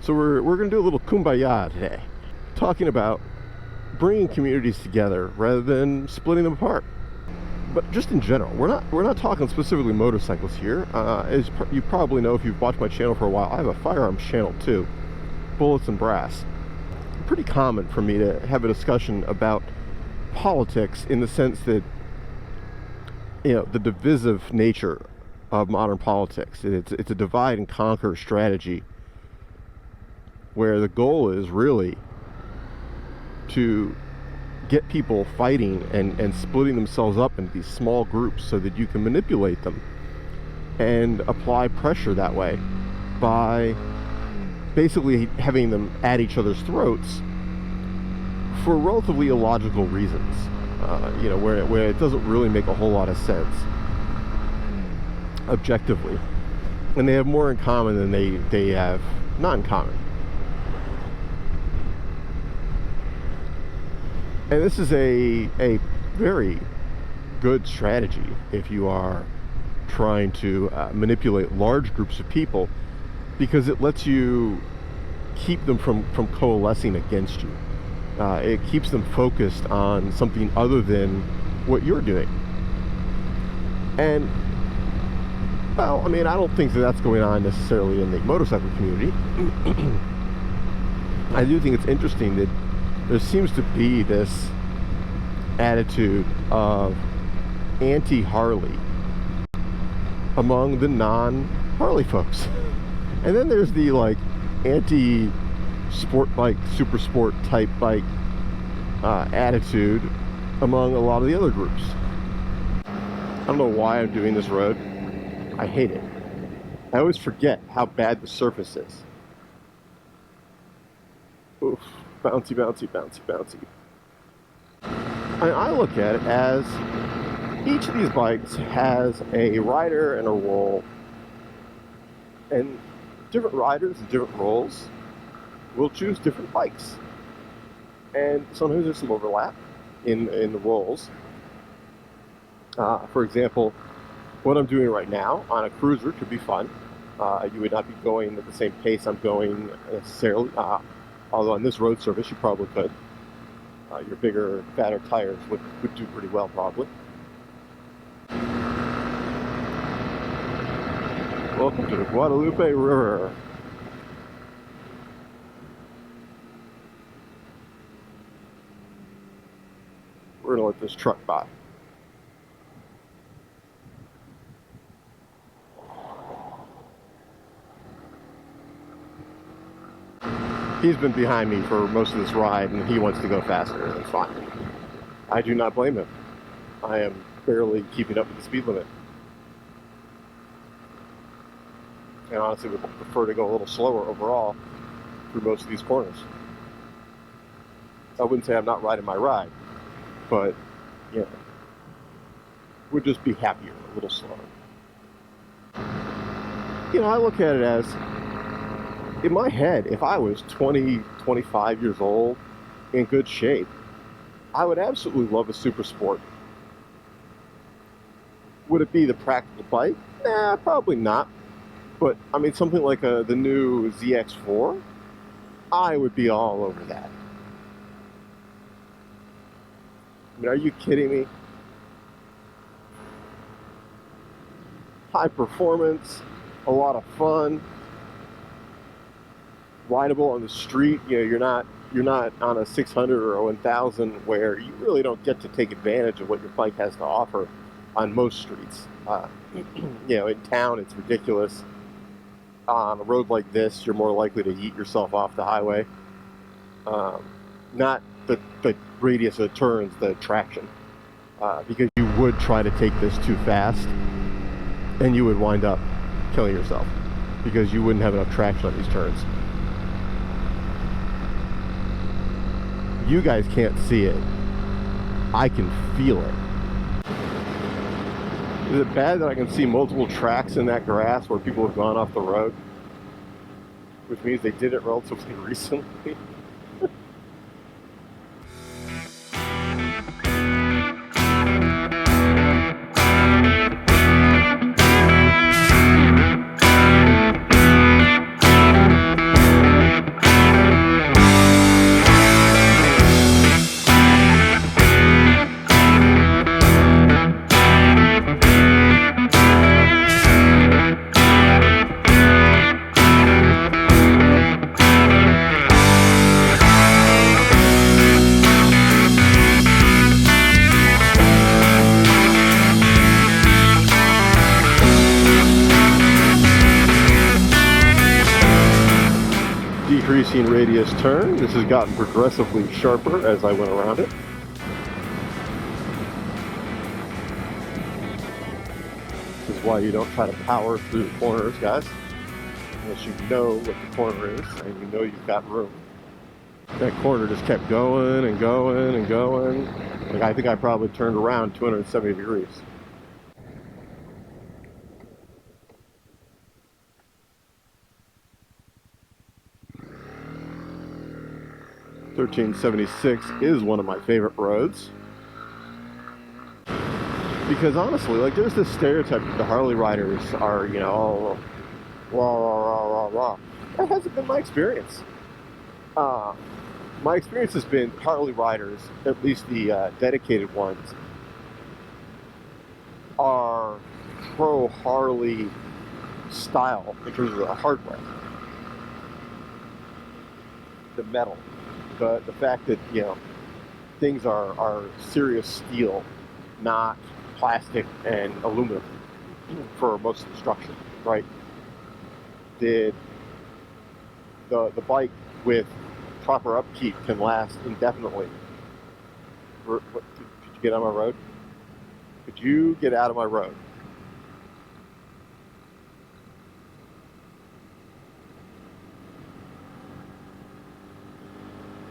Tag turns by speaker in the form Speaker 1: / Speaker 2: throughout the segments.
Speaker 1: So we're going to do a little kumbaya today, talking about bringing communities together rather than splitting them apart. But just in general, we're not talking specifically motorcycles here. As you probably know if you've watched my channel for a while, I have a firearms channel too, bullets and brass. Pretty common for me to have a discussion about politics in the sense that, the divisive nature of modern politics. It's a divide and conquer strategy where the goal is really to get people fighting and splitting themselves up into these small groups so that you can manipulate them and apply pressure that way by basically having them at each other's throats for relatively illogical reasons, where it doesn't really make a whole lot of sense objectively. And they have more in common than they have not in common. And this is a very good strategy if you are trying to manipulate large groups of people, because it lets you keep them from coalescing against you. It keeps them focused on something other than what you're doing. And, well, I mean, I don't think that's going on necessarily in the motorcycle community. I do think it's interesting that there seems to be this attitude of anti-Harley among the non-Harley folks. And then there's the anti-sport bike, super sport type bike attitude among a lot of the other groups. I don't know why I'm doing this road. I hate it. I always forget how bad the surface is. Oof. Bouncy, bouncy, bouncy, bouncy. I look at it as each of these bikes has a rider and a roll, and different riders and different rolls will choose different bikes. And sometimes there's some overlap in the rolls. For example, what I'm doing right now on a cruiser could be fun. You would not be going at the same pace I'm going necessarily. Although on this road surface, you probably could. Your bigger, fatter tires would do pretty well, probably. Welcome to the Guadalupe River. We're going to let this truck by. He's been behind me for most of this ride, and he wants to go faster. That's fine. I do not blame him. I am barely keeping up with the speed limit. And honestly would prefer to go a little slower overall through most of these corners. I wouldn't say I'm not riding my ride, but, would just be happier, a little slower. I look at it as, in my head, if I was 20, 25 years old, in good shape, I would absolutely love a super sport. Would it be the practical bike? Nah, probably not. But, I mean, something like the new ZX4, I would be all over that. I mean, are you kidding me? High performance, a lot of fun, rideable on the street. You're not on a 600 or a 1000 where you really don't get to take advantage of what your bike has to offer on most streets. In town it's ridiculous. On a road like this, you're more likely to yeet yourself off the highway. Not the radius of the turns, the traction. Because you would try to take this too fast, and you would wind up killing yourself because you wouldn't have enough traction on these turns. You guys can't see it. I can feel it. Is it bad that I can see multiple tracks in that grass where people have gone off the road? Which means they did it relatively recently. decreasing radius turn. This has gotten progressively sharper as I went around it. This is why you don't try to power through the corners, guys, unless you know what the corner is and you know you've got room. That corner just kept going and going and going. Like, I think I probably turned around 270 degrees. (1376) is one of my favorite roads. Because honestly, like, there's this stereotype that the Harley riders are, you know, rah, rah, rah, rah, rah. That hasn't been my experience. My experience has been Harley riders, at least the dedicated ones, are pro Harley style in terms of the hardware, the metal, the fact that, you know, things are serious steel, not plastic and aluminum for most of the structure, right? Did the bike with proper upkeep can last indefinitely. Could you get out of my road? Could you get out of my road?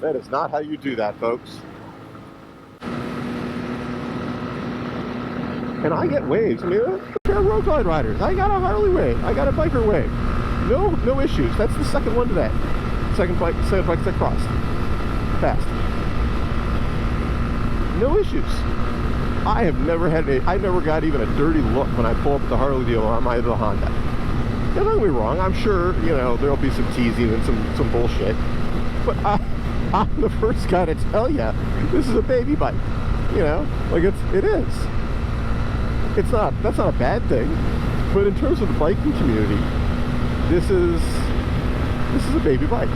Speaker 1: That is not how you do that, folks. And I get waves. I mean, they're road glide riders. I got a Harley wave. I got a biker wave. No issues. That's the second one today. Second bikes I crossed. Fast. No issues. I have never had I never got even a dirty look when I pull up the Harley dealer on my little Honda. Now, don't get me wrong. I'm sure, you know, there'll be some teasing and some bullshit. But I'm the first guy to tell you this is a baby bike. You know, like it is. That's not a bad thing. But in terms of the biking community, this is a baby bike.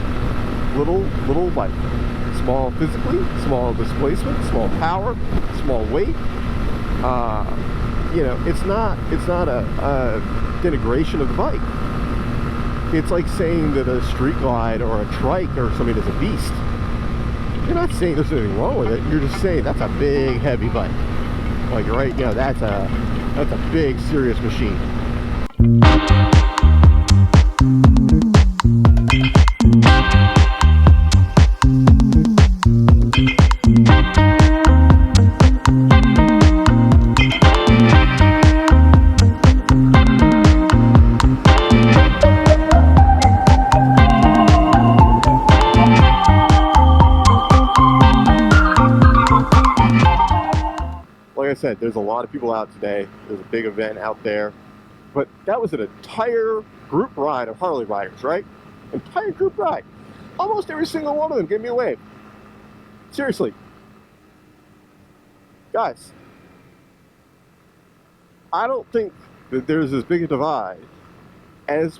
Speaker 1: Little bike. Small physically, small displacement, small power, small weight. You know, it's not a denigration of the bike. It's like saying that a street glide or a trike or something is a beast. You're not saying there's anything wrong with it. You're just saying that's a big, heavy bike. Like, right, you know, that's a big, serious machine. Like I said, there's a lot of people out today. There's a big event out there. But that was an entire group ride of Harley riders, right? Entire group ride. Almost every single one of them gave me a wave. Seriously. Guys, I don't think that there's as big a divide as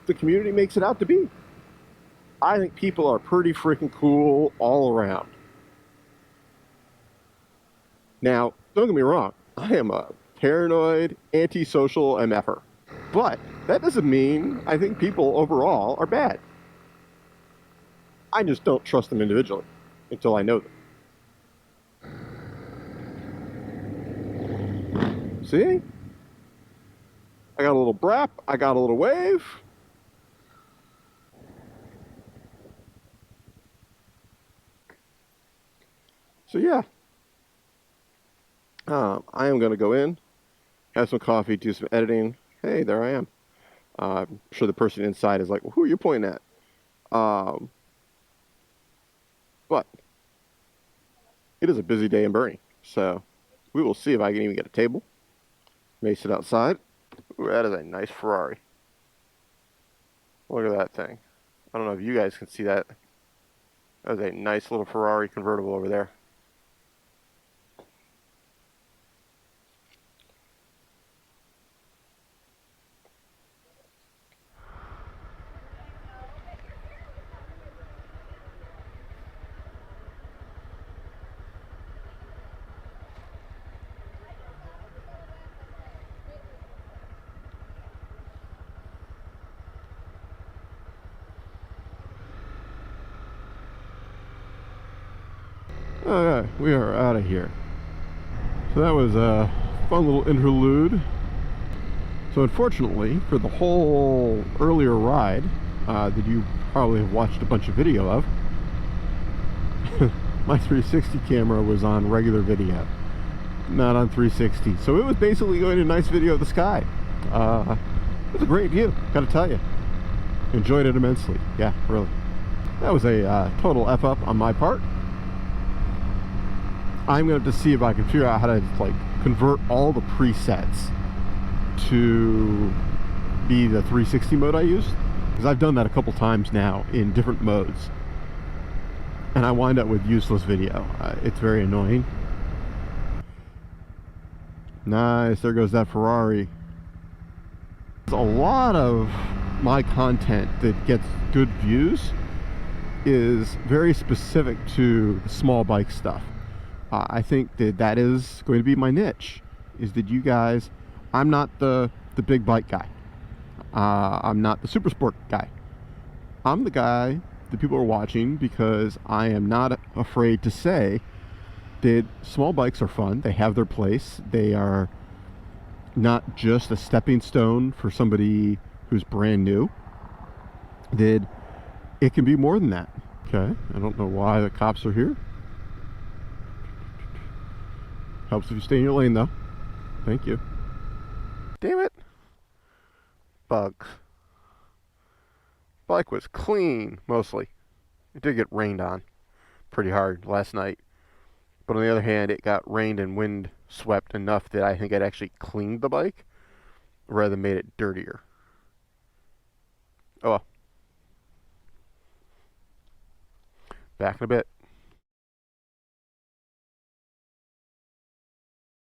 Speaker 1: the community makes it out to be. I think people are pretty freaking cool all around. Now, don't get me wrong, I am a paranoid, antisocial MFer. But that doesn't mean I think people overall are bad. I just don't trust them individually until I know them. See? I got a little brap, I got a little wave. So yeah. I am going to go in, have some coffee, do some editing. Hey, there I am. I'm sure the person inside is like, well, who are you pointing at? But it is a busy day in Bernie, so we will see if I can even get a table. May sit outside. Ooh, that is a nice Ferrari. Look at that thing. I don't know if you guys can see that. That is a nice little Ferrari convertible over there. Okay, we are out of here. So that was a fun little interlude. So unfortunately, for the whole earlier ride that you probably have watched a bunch of video of, my 360 camera was on regular video, not on 360. So it was basically going to a nice video of the sky. It was a great view, gotta tell you. Enjoyed it immensely. Yeah, really. That was a total F up on my part. I'm going to have to see if I can figure out how to like convert all the presets to be the 360 mode I use, because I've done that a couple times now in different modes, and I wind up with useless video. It's very annoying. Nice, there goes that Ferrari. A lot of my content that gets good views is very specific to the small bike stuff. I think that that is going to be my niche, is that you guys, I'm not the big bike guy. I'm not the super sport guy. I'm the guy that people are watching because I am not afraid to say that small bikes are fun. They have their place. They are not just a stepping stone for somebody who's brand new. That it can be more than that. Okay, I don't know why the cops are here. Helps if you stay in your lane, though. Thank you. Damn it. Bugs. Bike was clean, mostly. It did get rained on pretty hard last night. But on the other hand, it got rained and wind swept enough that I think it actually cleaned the bike rather than made it dirtier. Oh well. Back in a bit.